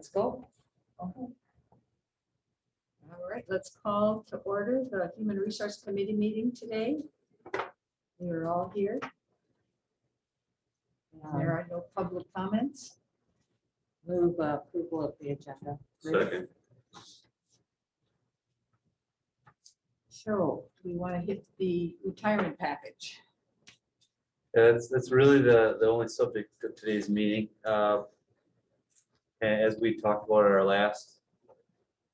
Let's go. Okay. All right, let's call to order the Human Resource Committee meeting today. We are all here. There are no public comments. Move approval of the agenda. Second. So we want to hit the retirement package. That's really the only subject of today's meeting. As we talked about at our last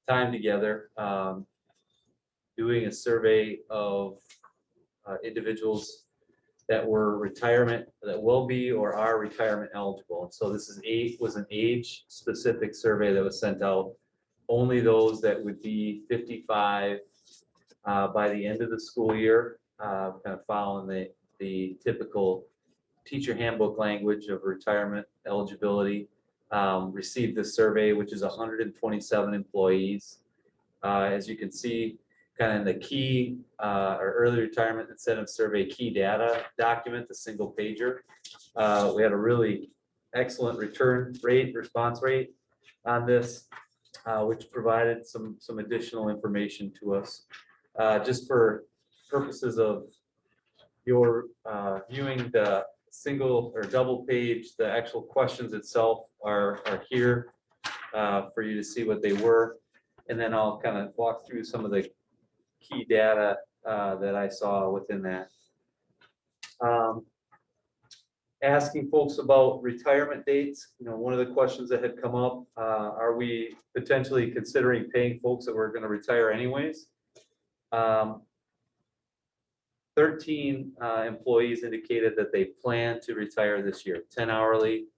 time together, doing a survey of individuals that were retirement, that will be or are retirement eligible. And so this was an age specific survey that was sent out. Only those that would be 55 by the end of the school year, kind of following the typical teacher handbook language of retirement eligibility, received this survey, which is 127 employees. As you can see, kind of in the key or early retirement incentive survey key data document, the single pager. We had a really excellent response rate on this, which provided some additional information to us. Just for purposes of your viewing the single or double page, the actual questions itself are here for you to see what they were. And then I'll kind of walk through some of the key data that I saw within that. Asking folks about retirement dates. You know, one of the questions that had come up, are we potentially considering paying folks that were going to retire anyways? 13 employees indicated that they plan to retire this year, 10 hourly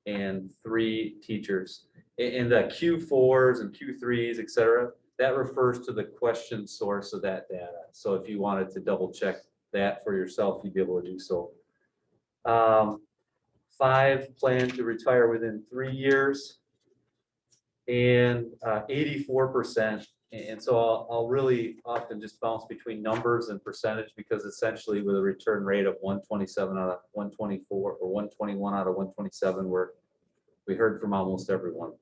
and 3 teachers. In the Q4s and Q3s, et cetera, that refers to the question source of that data. So if you wanted to double check that for yourself, you'd be able to do so. 5 plan to retire within 3 years, and 84%. And so I'll really often just bounce between numbers and percentage, because essentially with a return rate of 127 out of 124 or 121 out of 127, we heard from almost everyone.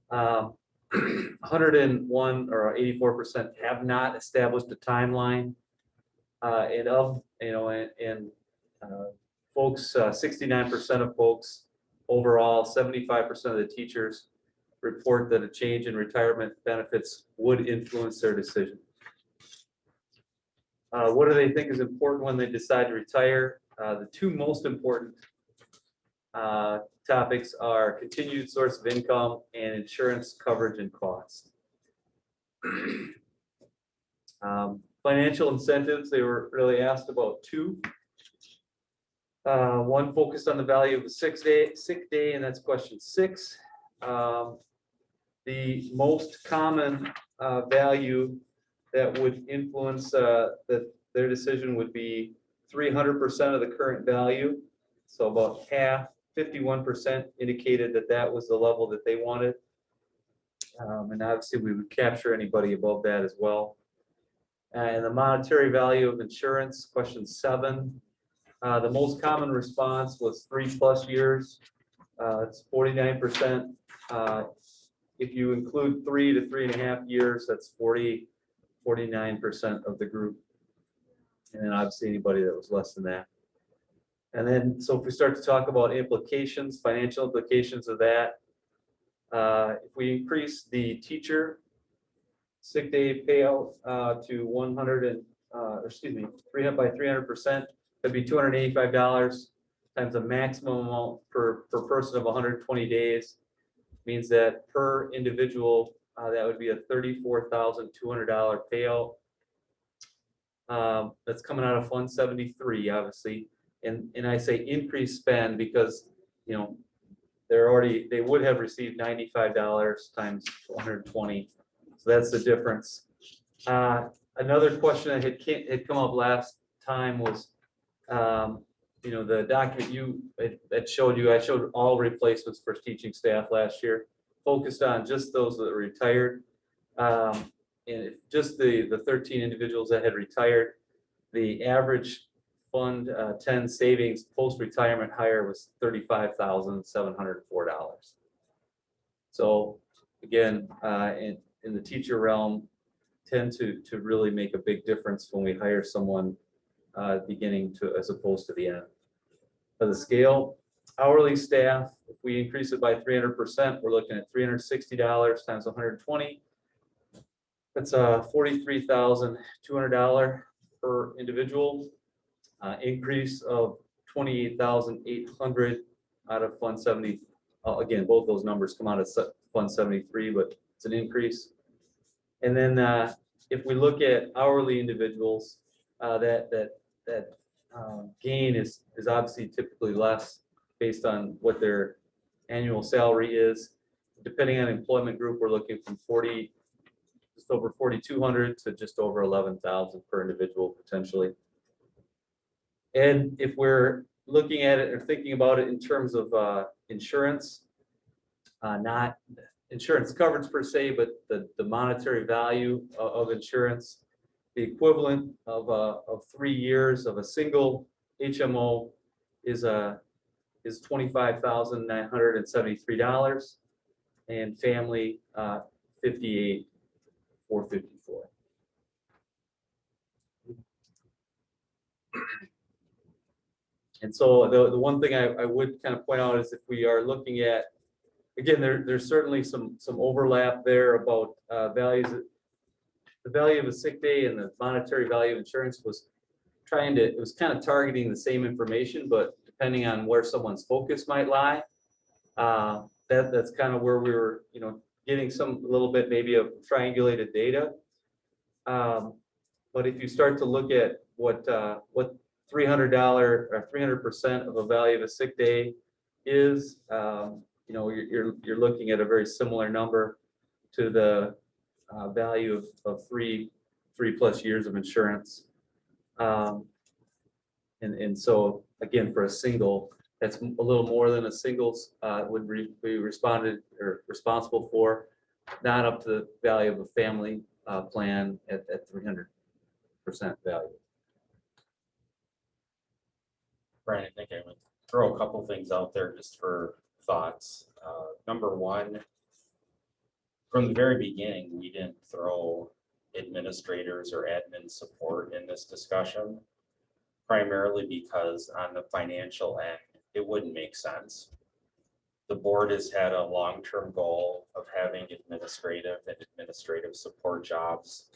101 or 84% have not established a timeline. And of, you know, and folks, 69% of folks overall, 75% of the teachers report that a change in retirement benefits would influence their decision. What do they think is important when they decide to retire? The 2 most important topics are continued source of income and insurance coverage and cost. Financial incentives, they were really asked about 2. One focused on the value of a sick day, and that's question 6. The most common value that would influence their decision would be 300% of the current value. So about half, 51% indicated that was the level that they wanted. And obviously we would capture anybody above that as well. And the monetary value of insurance, question 7. The most common response was 3+ years. It's 49%. If you include 3 to 3.5 years, that's 49% of the group. And then obviously anybody that was less than that. And then, so if we start to talk about implications, financial implications of that, if we increase the teacher sick day payout to 300 by 300%, that'd be $285 times the maximum amount per person of 120 days. Means that per individual, that would be a $34,200 payout. That's coming out of Fund 73, obviously. And I say increased spend because, you know, they would have received $95 times 120. So that's the difference. Another question that had come up last time was, you know, the document that showed you, I showed all replacements for teaching staff last year, focused on just those that retired. And just the 13 individuals that had retired, the average Fund 10 savings post-retirement hire was $35,704. So again, in the teacher realm, tend to really make a big difference when we hire someone beginning to as opposed to the end of the scale. Hourly staff, if we increase it by 300%, we're looking at $360 times 120. That's $43,200 per individual. Increase of 28,800 out of Fund 70. Again, both those numbers come out of Fund 73, but it's an increase. And then if we look at hourly individuals, that gain is obviously typically less based on what their annual salary is. Depending on employment group, we're looking from just over 4,200 to just over 11,000 per individual potentially. And if we're looking at it or thinking about it in terms of insurance, not insurance coverage per se, but the monetary value of insurance, the equivalent of 3 years of a single HMO is $25,973, and family $58,454. And so the one thing I would kind of point out is if we are looking at, again, there's certainly some overlap there about values. The value of a sick day and the monetary value of insurance was kind of targeting the same information, but depending on where someone's focus might lie, that's kind of where we were, getting a little bit maybe of triangulated data. But if you start to look at what $300 or 300% of a value of a sick day is, you're looking at a very similar number to the value of three plus years of insurance. And so again, for a single, that's a little more than a singles would be responsible for, not up to the value of a family plan at 300% value. Brian, I think I would throw a couple things out there just for thoughts. Number one, from the very beginning, we didn't throw administrators or admin support in this discussion, primarily because on the financial end, it wouldn't make sense. The board has had a long-term goal of having administrative support jobs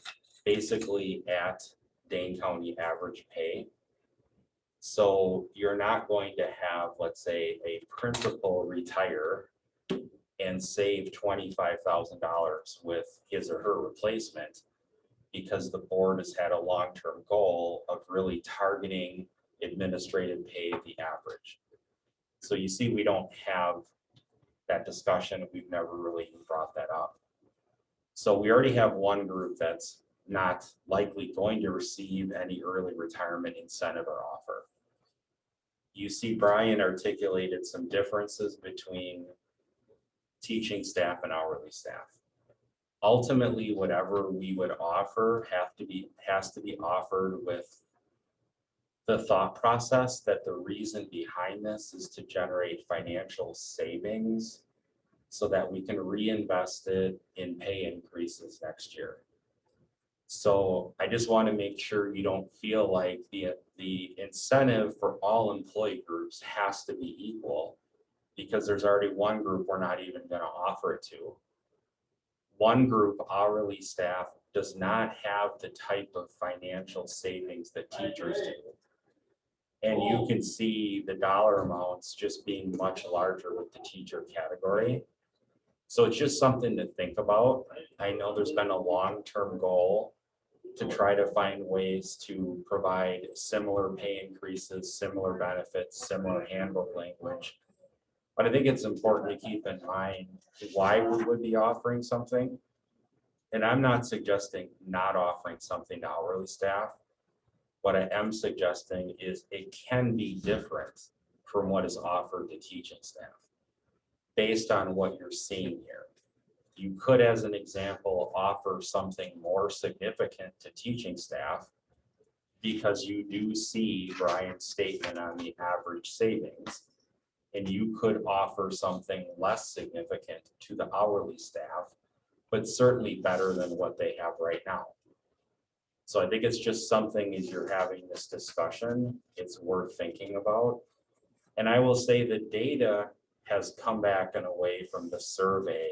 basically at Dane County average pay. So you're not going to have, let's say, a principal retire and save $25,000 with his or her replacement, because the board has had a long-term goal of really targeting administrative pay the average. So you see, we don't have that discussion. We've never really brought that up. So we already have one group that's not likely going to receive any early retirement incentive or offer. You see, Brian articulated some differences between teaching staff and hourly staff. Ultimately, whatever we would offer has to be offered with the thought process that the reason behind this is to generate financial savings so that we can reinvest it in pay increases next year. So I just want to make sure you don't feel like the incentive for all employee groups has to be equal, because there's already one group we're not even going to offer it to. One group, hourly staff, does not have the type of financial savings that teachers do. And you can see the dollar amounts just being much larger with the teacher category. So it's just something to think about. I know there's been a long-term goal to try to find ways to provide similar pay increases, similar benefits, similar handbook language. But I think it's important to keep in mind why we would be offering something. And I'm not suggesting not offering something to hourly staff. What I am suggesting is it can be different from what is offered to teaching staff based on what you're seeing here. You could, as an example, offer something more significant to teaching staff because you do see Brian's statement on the average savings. and you could offer something less significant to the hourly staff, but certainly better than what they have right now. So I think it's just something as you're having this discussion, it's worth thinking about. And I will say the data has come back in a way from the survey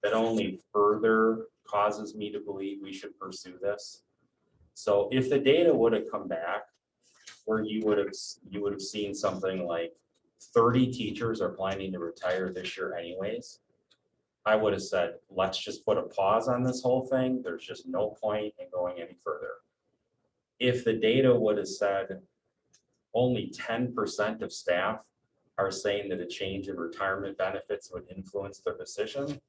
that only further causes me to believe we should pursue this. So if the data would have come back where you would have seen something like 30 teachers are planning to retire this year anyways, I would have said, let's just put a pause on this whole thing. There's just no point in going any further. If the data would have said only 10% of staff are saying that a change in retirement benefits would influence their decision,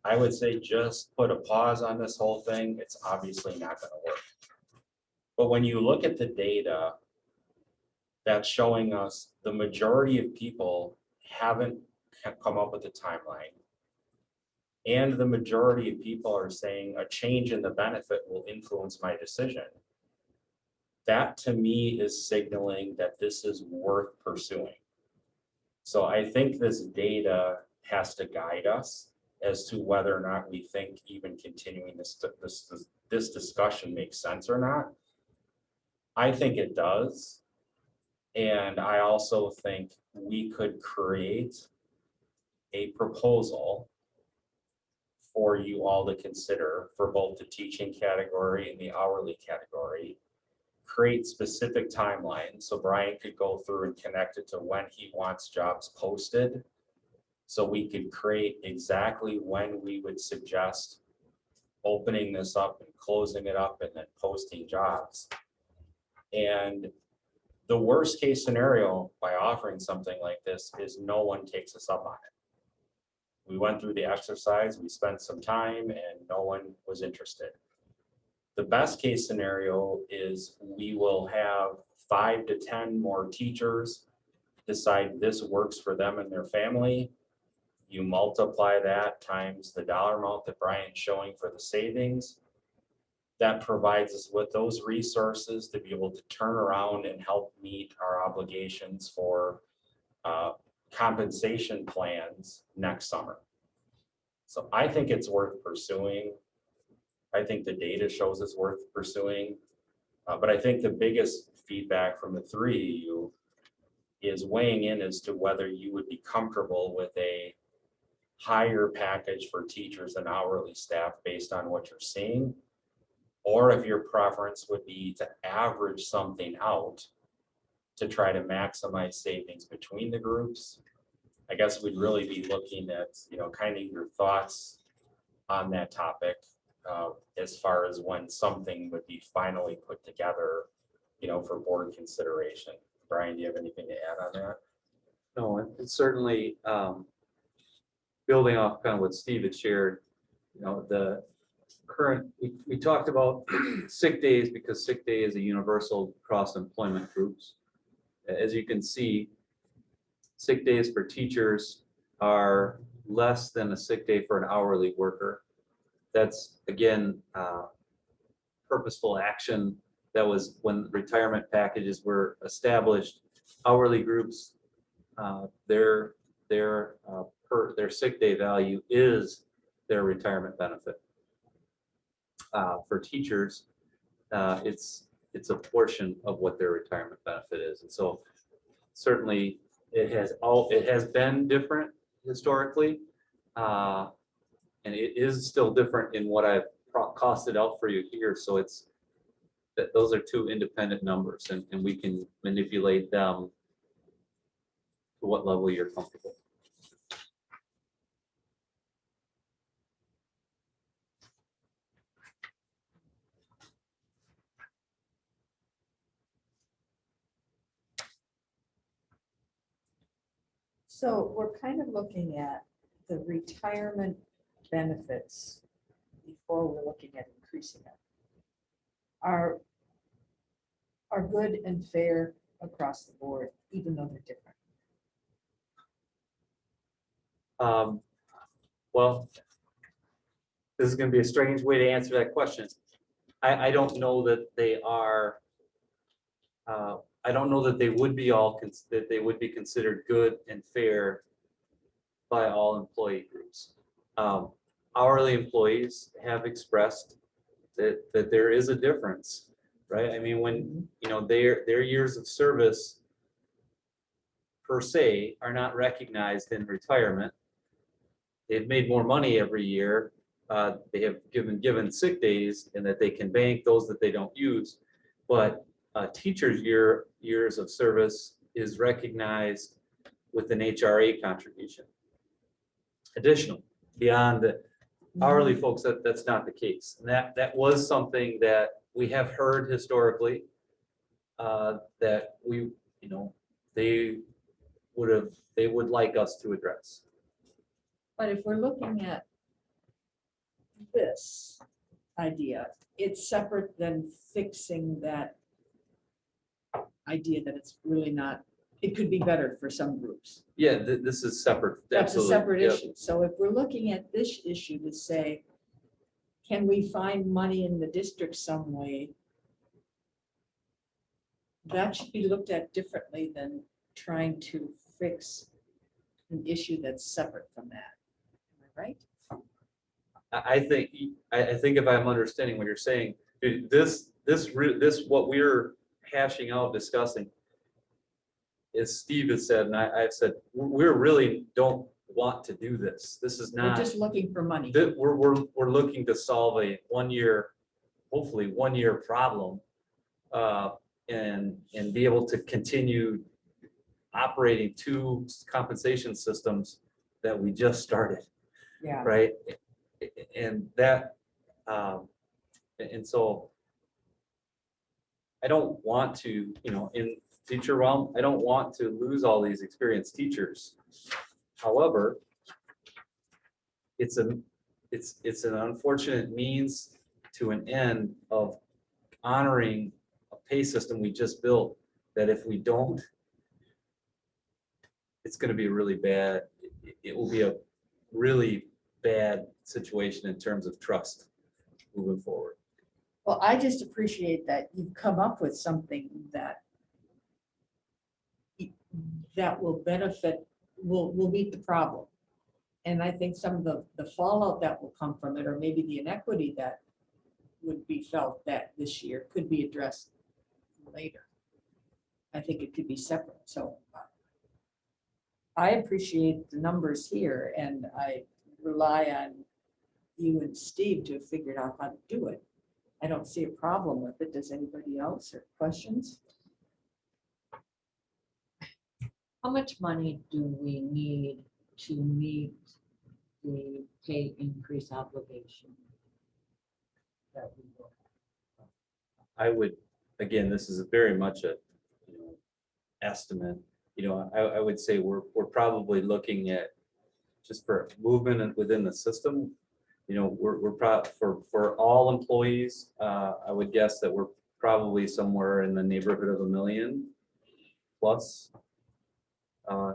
I would say just put a pause on this whole thing. It's obviously not going to work. But when you look at the data, that's showing us the majority of people haven't come up with a timeline. And the majority of people are saying a change in the benefit will influence my decision. That to me is signaling that this is worth pursuing. So I think this data has to guide us as to whether or not we think even continuing this discussion makes sense or not. I think it does. And I also think we could create a proposal for you all to consider for both the teaching category and the hourly category. Create specific timelines so Brian could go through and connect it to when he wants jobs posted. So we could create exactly when we would suggest opening this up and closing it up and then posting jobs. And the worst case scenario by offering something like this is no one takes us up on it. We went through the exercise, we spent some time and no one was interested. The best case scenario is we will have 5 to 10 more teachers decide this works for them and their family. You multiply that times the dollar amount that Brian's showing for the savings. That provides us with those resources to be able to turn around and help meet our obligations for compensation plans next summer. So I think it's worth pursuing. I think the data shows it's worth pursuing. But I think the biggest feedback from the three of you is weighing in as to whether you would be comfortable with a higher package for teachers and hourly staff based on what you're seeing, or if your preference would be to average something out to try to maximize savings between the groups. I guess we'd really be looking at, kind of your thoughts on that topic as far as when something would be finally put together, for board consideration. Brian, do you have anything to add on that? No, it's certainly building off kind of what Steve had shared, the current, we talked about sick days because sick day is a universal across employment groups. As you can see, sick days for teachers are less than a sick day for an hourly worker. That's, again, purposeful action. That was when retirement packages were established. Hourly groups, their sick day value is their retirement benefit. For teachers, it's a portion of what their retirement benefit is, and so certainly it has been different historically, and it is still different in what I've costed out for you here. So it's that those are two independent numbers, and we can manipulate them to what level you're comfortable. So we're kind of looking at the retirement benefits before we're looking at increasing them. Are good and fair across the board, even though they're different. Well, this is going to be a strange way to answer that question. I don't know that they are I don't know that they would be that they would be considered good and fair by all employee groups. Hourly employees have expressed that there is a difference, right? I mean, when, you know, their years of service per se are not recognized in retirement. They've made more money every year. They have given sick days and that they can bank those that they don't use. But a teacher's years of service is recognized with an HRA contribution. Additional, beyond the hourly folks, that's not the case. And that was something that we have heard historically, that we, you know, they would like us to address. But if we're looking at this idea, it's separate than fixing that idea that it's really not, it could be better for some groups. Yeah, this is separate. That's a Absolutely. separate Yep. issue. So if we're looking at this issue to say, can we find money in the district some way? That should be looked at differently than trying to fix an issue that's separate from that. Am I right? I think if I'm understanding what you're saying, this what we're hashing out, discussing, as Steve has said, and I've said, we really don't want to do this. This is We're not, just looking for money. we're looking to solve a hopefully 1 year problem, and be able to continue operating two compensation systems that we just started. Yeah. Right? And that, and so I don't want to, you know, in teacher realm, I don't want to lose all these experienced teachers. However, it's an unfortunate means to an end of honoring a pay system we just built, that if we don't, it's going to be really bad. It will be a really bad situation in terms of trust moving forward. Well, I just appreciate that you've come up with something that will benefit, will meet the problem. And I think some of the fallout that will come from it, or maybe the inequity that would be felt that this year, could be addressed later. I think it could be separate. So I appreciate the numbers here, and I rely on you and Steve to have figured out how to do it. I don't see a problem with it. Does anybody else, or questions? How much money do we need to meet the pay increase obligation that we will have? I would, again, this is very much a, you know, estimate. You know, I would say we're probably looking at, just for movement within the system, you know, for all employees, I would guess that we're probably somewhere in the neighborhood of $1 million plus.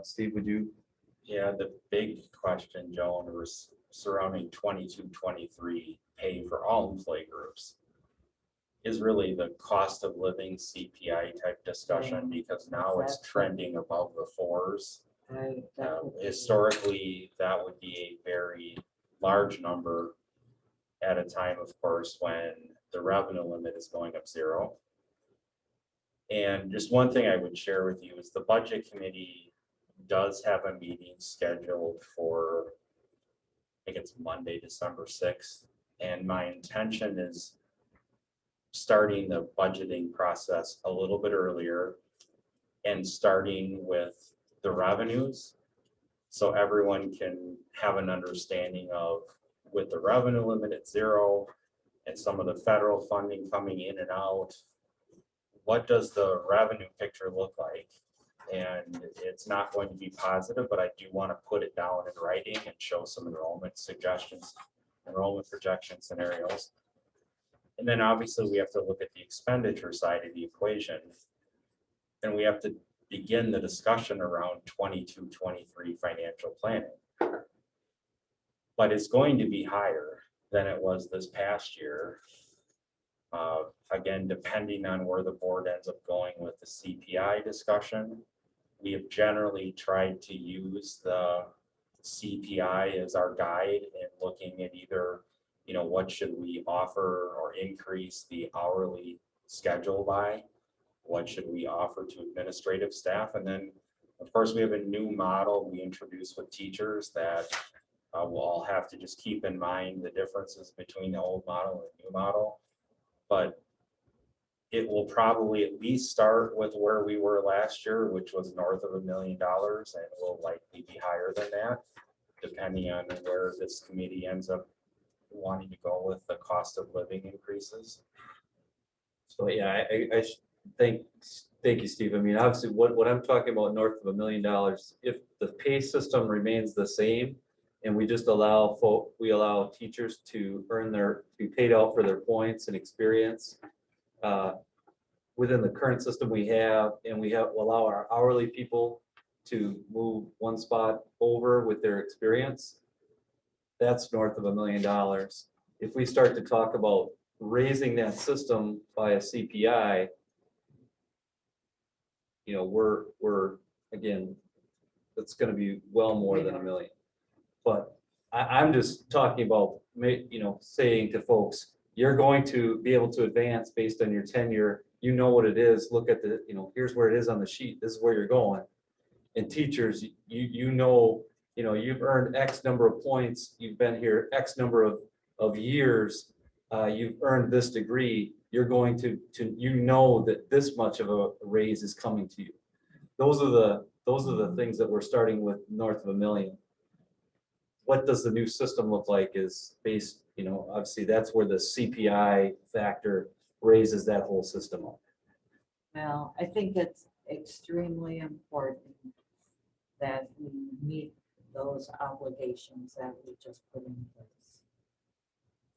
Steve, would you? Yeah, the big question, Joan, was surrounding 22-23 pay for all employee groups is really the cost of living CPI type discussion, because now it's trending above the 4s. Historically, that would be a very large number at a time, of course, when the revenue limit is going up 0. And just one thing I would share with you is the budget committee does have a meeting scheduled for, I think it's Monday, December 6th. And my intention is starting the budgeting process a little bit earlier and starting with the revenues, so everyone can have an understanding of, with the revenue limit at 0 and some of the federal funding coming in and out, what does the revenue picture look like? And it's not going to be positive, but I do want to put it down in writing and show some enrollment suggestions, enrollment projection scenarios. And then obviously we have to look at the expenditure side of the equation. And we have to begin the discussion around 22-23 financial planning. But it's going to be higher than it was this past year. Again, depending on where the board ends up going with the CPI discussion, we have generally tried to use the CPI as our guide in looking at either, what should we offer or increase the hourly schedule by? What should we offer to administrative staff? And then, of course, we have a new model we introduced with teachers that we'll all have to just keep in mind the differences between the old model and the new model. But it will probably at least start with where we were last year, which was north of $1 million, and will likely be higher than that, depending on where this committee ends up wanting to go with the cost of living increases. So yeah, I thank you, Steve. I mean, obviously, what I'm talking about north of $1 million, if the pay system remains the same, and we just allow teachers to be paid out for their points and experience within the current system we have, and allow our hourly people to move one spot over with their experience, that's north of $1 million. If we start to talk about raising that system by a CPI, we're again, that's going to be well more than $1 million. But I'm just talking about, saying to folks, you're going to be able to advance based on your tenure. You know what it is. Look at here's where it is on the sheet. This is where you're going. And teachers, you've earned X number of points. You've been here X number of years. You've earned this degree. You're going to that this much of a raise is coming to you. Those are the things that we're starting with north of $1 million. What does the new system look like is based, obviously that's where the CPI factor raises that whole system up. Well, I think it's extremely important that we meet those obligations that we just put in place.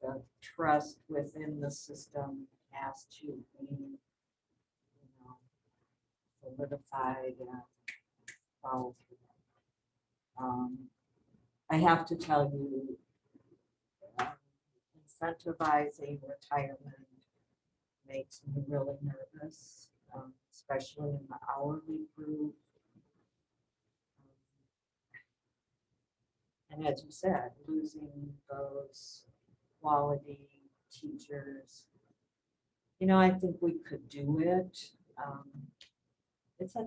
The trust within the system has to be, solidified and followed through. I have to tell you, incentivizing retirement makes me really nervous, especially in the hourly group. And as you said, losing those quality teachers, I think we could do it. It's a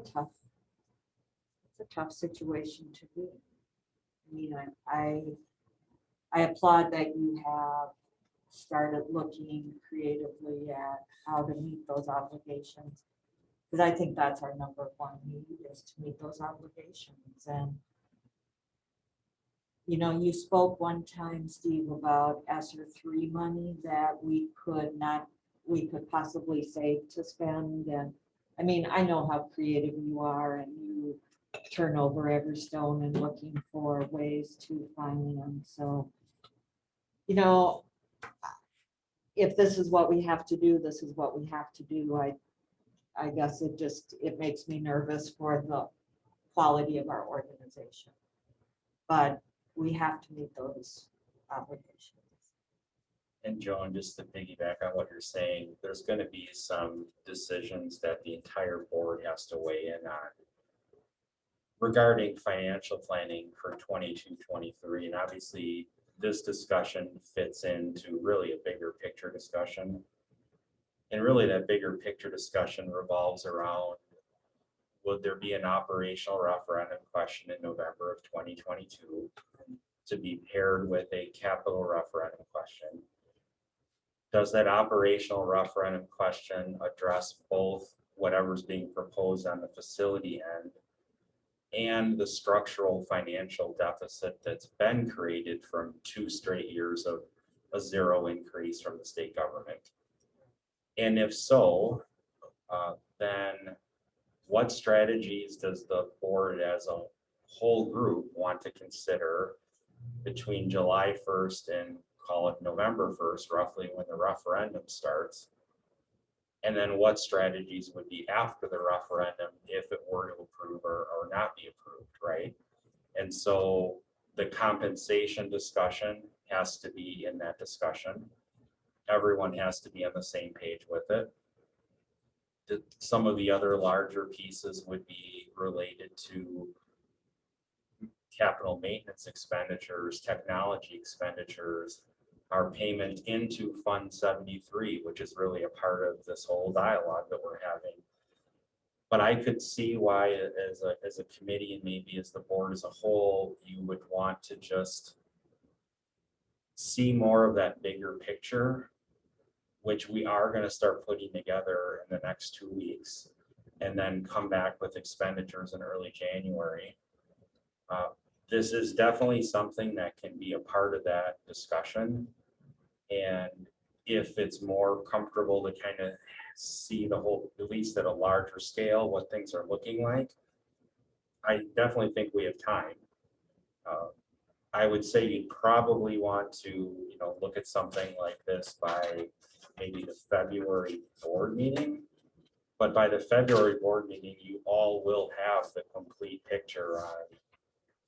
tough situation to be. I mean, I applaud that you have started looking creatively at how to meet those obligations, because I think that's our number one need, is to meet those obligations. And you spoke one time, Steve, about ESSER 3 money that we could possibly save to spend. And I mean, I know how creative you are, and you turn over every stone and looking for ways to find them. So, if this is what we have to do, this is what we have to do. I guess it makes me nervous for the quality of our organization. But we have to meet those obligations. And Joan, just to piggyback on what you're saying, there's going to be some decisions that the entire board has to weigh in on regarding financial planning for 22-23. And obviously this discussion fits into really a bigger picture discussion. And really that bigger picture discussion revolves around, would there be an operational referendum question in November of 2022 to be paired with a capital referendum question? Does that operational referendum question address both whatever's being proposed on the facility end and the structural financial deficit that's been created from 2 straight years of a 0 increase from the state government? And if so, then what strategies does the board as a whole group want to consider between July 1st and call it November 1st, roughly when the referendum starts? And then what strategies would be after the referendum if it were to approve or not be approved, right? And so the compensation discussion has to be in that discussion. everyone has to be on the same page with it. Some of the other larger pieces would be related to capital maintenance expenditures, technology expenditures, our payment into Fund 73, which is really a part of this whole dialogue that we're having. But I could see why as a committee and maybe as the board as a whole, you would want to just see more of that bigger picture, which we are going to start putting together in the next 2 weeks, and then come back with expenditures in early January. This is definitely something that can be a part of that discussion. And if it's more comfortable to kind of see the whole, at least at a larger scale, what things are looking like, I definitely think we have time. I would say you'd probably want to, look at something like this by maybe the February board meeting. But by the February board meeting, you all will have the complete picture on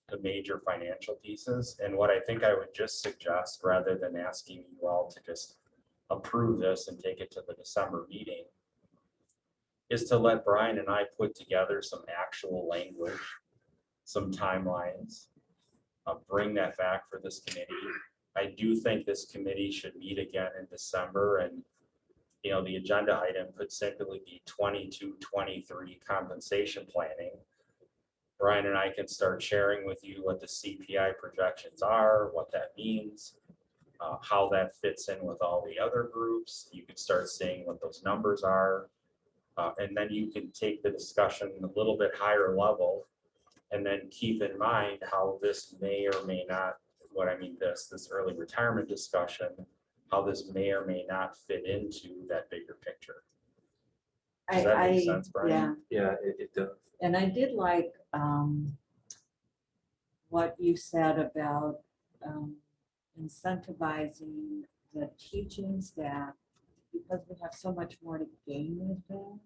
the major financial pieces. And what I think I would just suggest, rather than asking you all to just approve this and take it to the December meeting, is to let Brian and I put together some actual language, some timelines, bring that back for this committee. I do think this committee should meet again in December, and the agenda item could simply be 22-23 compensation planning. Brian and I can start sharing with you what the CPI projections are, what that means, how that fits in with all the other groups. You can start seeing what those numbers are. And then you can take the discussion a little bit higher level, and then keep in mind how this may or may not, this early retirement discussion, how this may or may not fit into that bigger picture. Does that make sense, Brian? Yeah, it does. And I did like what you said about incentivizing the teaching staff, because we have so much more to gain with them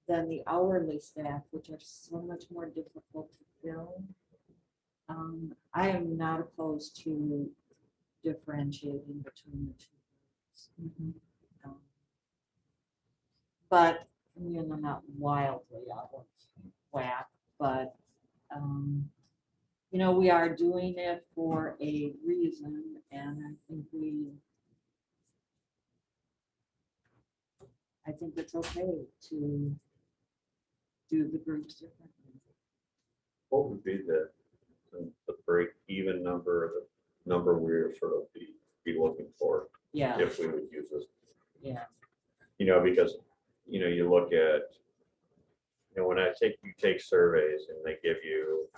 than the hourly staff, which are so much more difficult to fill. I am not opposed to differentiating between the two groups. But not wildly out of whack, but we are doing it for a reason, and I think it's okay to do the groups differently. What would be the break even number, the number we're sort of be looking for Yeah, if we would use this? yeah, Because, you look at, when you take surveys and they give you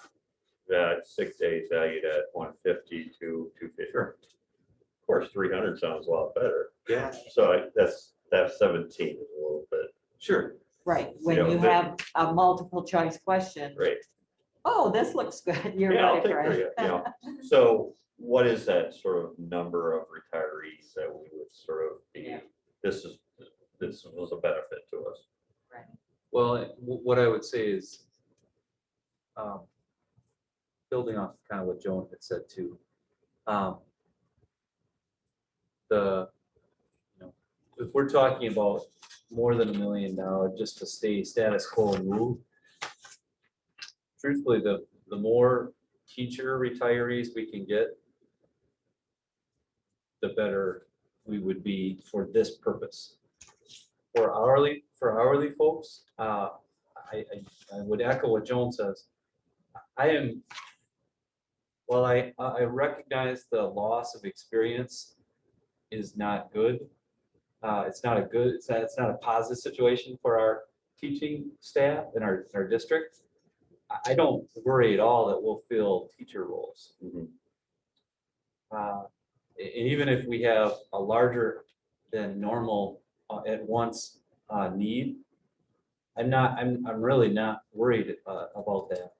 that 6 days valued at 150 to 250. Of course, 300 sounds a lot better. Yeah, So that's 17 is a little bit. sure. right. When You know, you the- have a multiple choice question, Right. oh, this looks good. You're Yeah, I'll right, take right? that, So what is that sort of number of retirees that we would sort of be, Yeah. this was a benefit to us? Right. Well, what I would say is, building off kind of what Joan had said too, if we're talking about more than $1 million just to stay status quo and move, truthfully, the more teacher retirees we can get, the better we would be for this purpose. For hourly folks, I would echo what Joan says. While I recognize the loss of experience is not good. It's not a positive situation for our teaching staff in our district. I don't worry at all that we'll fill teacher roles. Mhm. And even if we have a larger than normal at once need, I'm really not worried about that.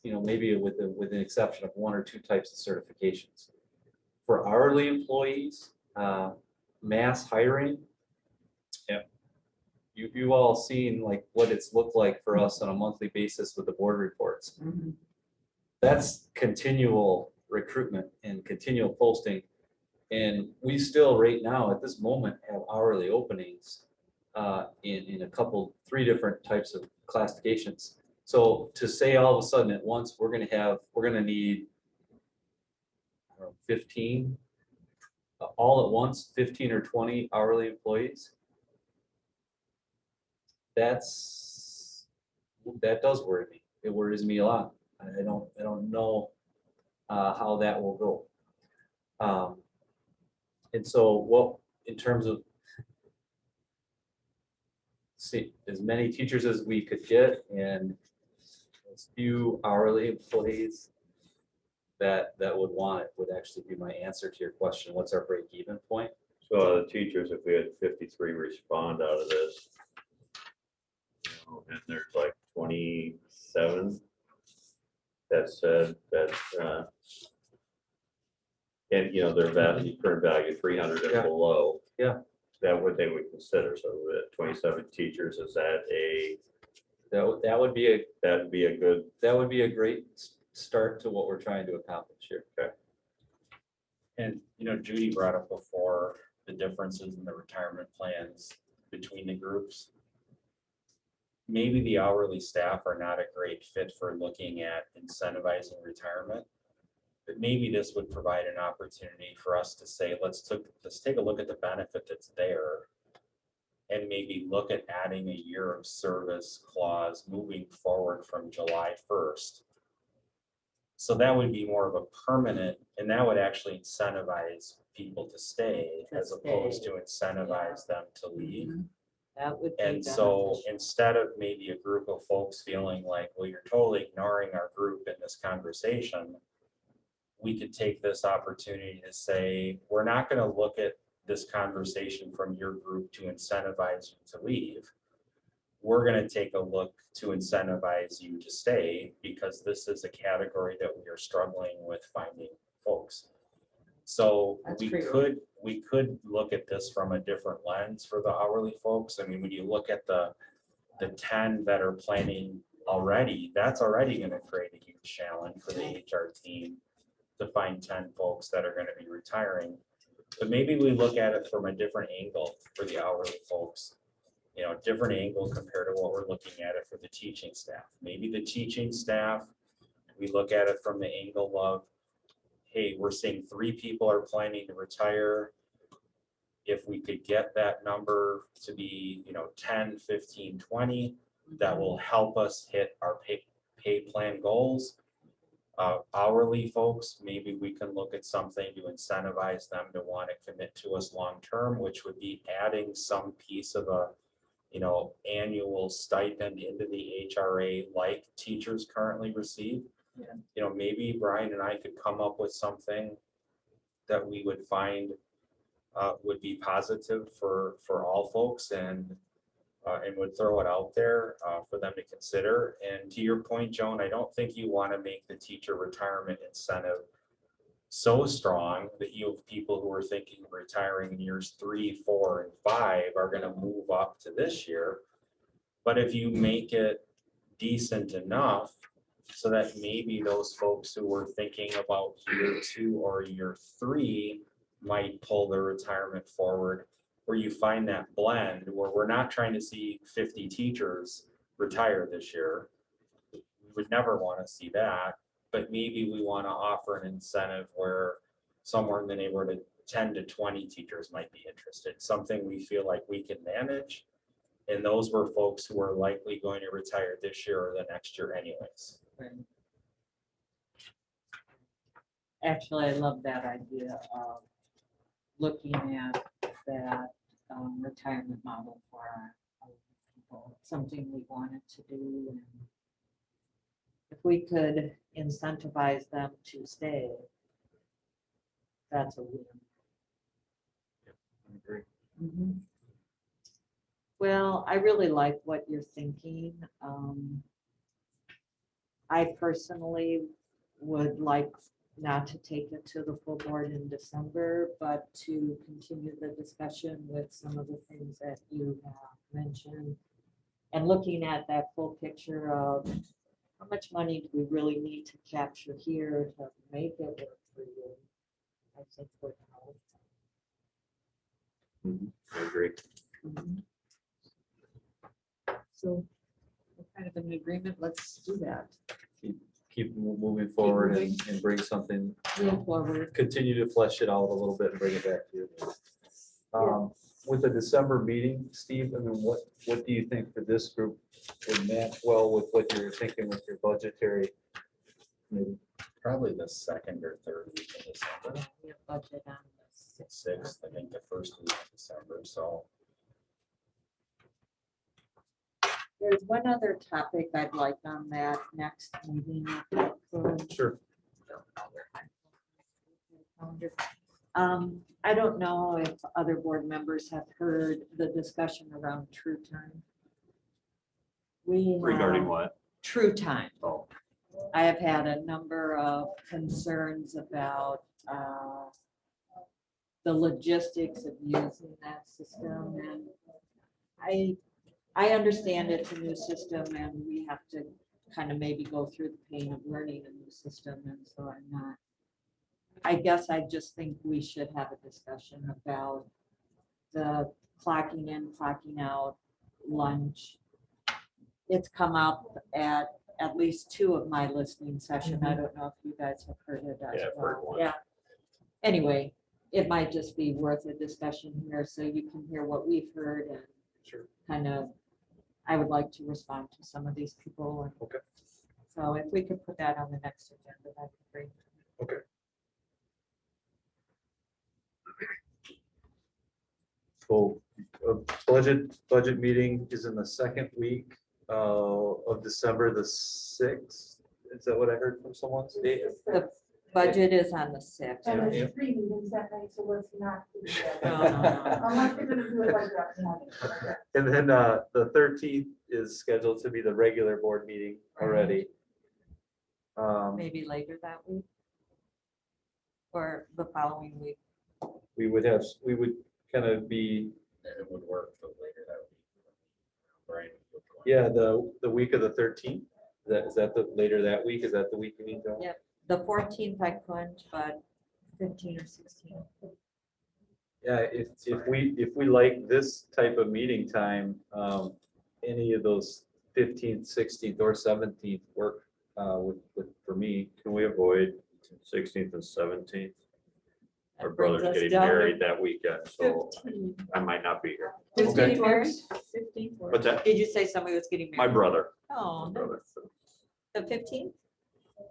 Maybe with the exception of 1 or 2 types of certifications. For hourly employees, mass hiring, you've all seen like what it's looked like for us on a monthly basis with the board reports. That's continual recruitment and continual posting. And we still, right now, at this moment, have hourly openings in a couple, 3 different types of classifications. So to say all of a sudden at once, we're gonna need I don't know, 15, all at once, 15 or 20 hourly employees. That does worry me. It worries me a lot. I don't know how that will go. And so what, in terms of see as many teachers as we could get and as few hourly employees that would want it would actually be my answer to your question. What's our break even point? So the teachers, if we had 53 respond out of this, and there's like 27 that said that, and their value, current value 300 and Yeah. below. Yeah. That what they would consider. So the 27 teachers, is that That would be a that'd be a good, great start to what we're trying to accomplish here. And, Judy brought up before the differences in the retirement plans between the groups. Maybe the hourly staff are not a great fit for looking at incentivizing retirement. But maybe this would provide an opportunity for us to say, let's take a look at the benefit that's there. And maybe look at adding a year of service clause moving forward from July 1st. So that would be more of a permanent, and that would actually incentivize people to stay To as opposed stay. to incentivize them to leave. That would be And so beneficial. instead of maybe a group of folks feeling like, well, you're totally ignoring our group in this conversation, we could take this opportunity to say, we're not going to look at this conversation from your group to incentivize you to leave. We're going to take a look to incentivize you to stay because this is a category that we are struggling with finding folks. So That's we creative. could look at this from a different lens for the hourly folks. I mean, when you look at the 10 that are planning already, that's already going to create a huge challenge for the HR team to find 10 folks that are going to be retiring. But maybe we look at it from a different angle for the hourly folks, different angle compared to what we're looking at it for the teaching staff. Maybe the teaching staff, we look at it from the angle of, hey, we're seeing 3 people are planning to retire. If we could get that number to be, 10, 15, 20, that will help us hit our pay plan goals. Hourly folks, maybe we can look at something to incentivize them to want to commit to us long-term, which would be adding some piece of a, annual stipend into the HRA like teachers currently receive. Yeah. Maybe Brian and I could come up with something that we would find would be positive for all folks and would throw it out there for them to consider. And to your point, Joan, I don't think you want to make the teacher retirement incentive so strong that you have people who are thinking of retiring in years 3, 4, and 5 are going to move up to this year. But if you make it decent enough so that maybe those folks who were thinking about year 2 or year 3 might pull their retirement forward, where you find that blend where we're not trying to see 50 teachers retire this year. We would never want to see that, but maybe we want to offer an incentive where somewhere in the neighborhood of 10 to 20 teachers might be interested, something we feel like we can manage. And those were folks who are likely going to retire this year or the next year anyways. Actually, I love that idea of looking at that retirement model for our people. It's something we wanted to do. And if we could incentivize them to stay, that's a win. I agree. Mhm. Well, I really like what you're thinking. I personally would like not to take it to the full board in December, but to continue the discussion with some of the things that you have mentioned. And looking at that full picture of how much money do we really need to capture here to make it work for you? I think would help. let's do that. Keep moving forward moving. and bring something, Move forward. continue to flesh it out a little bit and bring it back to you. With the December meeting, Steve, I mean, what do you think for this group would match well with what you're thinking with your budgetary? Maybe Probably the second or third week of December, We have budget on this. sixth, I think the first week of December, so. There's one other topic I'd like on that next meeting. If I could. Sure. I don't know if other board members have heard the discussion around true time. Regarding what? True time. Oh. I have had a number of concerns about the logistics of using that system, and I understand it's a new system and we have to kind of maybe go through the pain of learning a new system, and so I'm not. I guess I just think we should have a discussion about the clocking in, clocking out, lunch. It's come up at least two of my listening sessions. I don't know if you guys have heard it as Yeah, I've heard well. one. Yeah. Anyway, it might just be worth a discussion here so you can hear what we've heard and Sure. kind of, I would like to respond to some of these people. And Okay. so if we could put that on the next agenda, that'd be great. Okay. So, budget meeting is in the second week of December the 6th. Is that what I heard from someone? Dave? The budget is on the 6th. Yeah. And there's 3 meetings that night, so let's not do that. No, no, no. Unless they're gonna do it like that. And then the 13th is scheduled to be the regular board meeting already. Maybe later that week. Or the following week. We would kind of be, It would work for later that week. Right. yeah, the week of the 13th. Is that the later that week? Is that the week you mean, John? Yeah. The 14th I couldn't, but 15 or 16. Yeah, if we like this type of meeting time, any of those 15th, 16th or 17th work for me. Can we avoid 16th and 17th? That Our brings brother's us getting down to married that weekend, so 15. I might not be here. Who's Okay. getting married? 15th. What's that? Did you say somebody was getting My married? brother. Oh, My brother. nice. The 15th,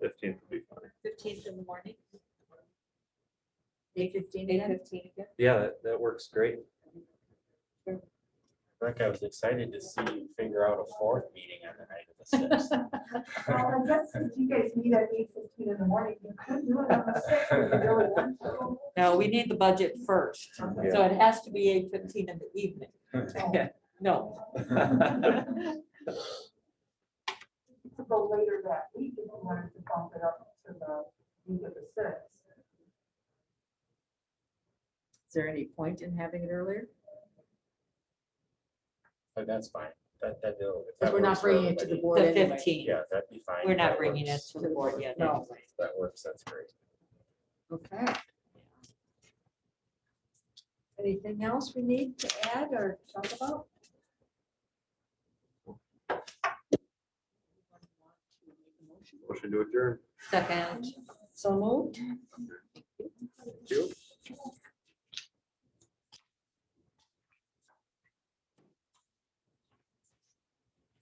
15th would be fine. 15th in the morning, 8:15 8:15 again. Yeah, that works great. Rick, I was excited to see you figure out a fourth meeting on the night of the 6th. Well, I guess if you guys meet at 8:15 in the morning, you could do it on the 6th if you really want to. No, we need the budget first, so it has to be 8:15 in the evening. No. To go later that week if you wanted to bump it up to the week of the 6th. Is there any point in having it earlier? But that's fine. That will. if Because that we're not works for bringing it to the everybody. board The anyway. 15th. Yeah, that'd be fine. We're not That bringing it works. to the board yet. No. anyway. If that works, that's great. Okay. Anything else we need to add or talk about? Motion to adjourn. Second. So moved. Thank you.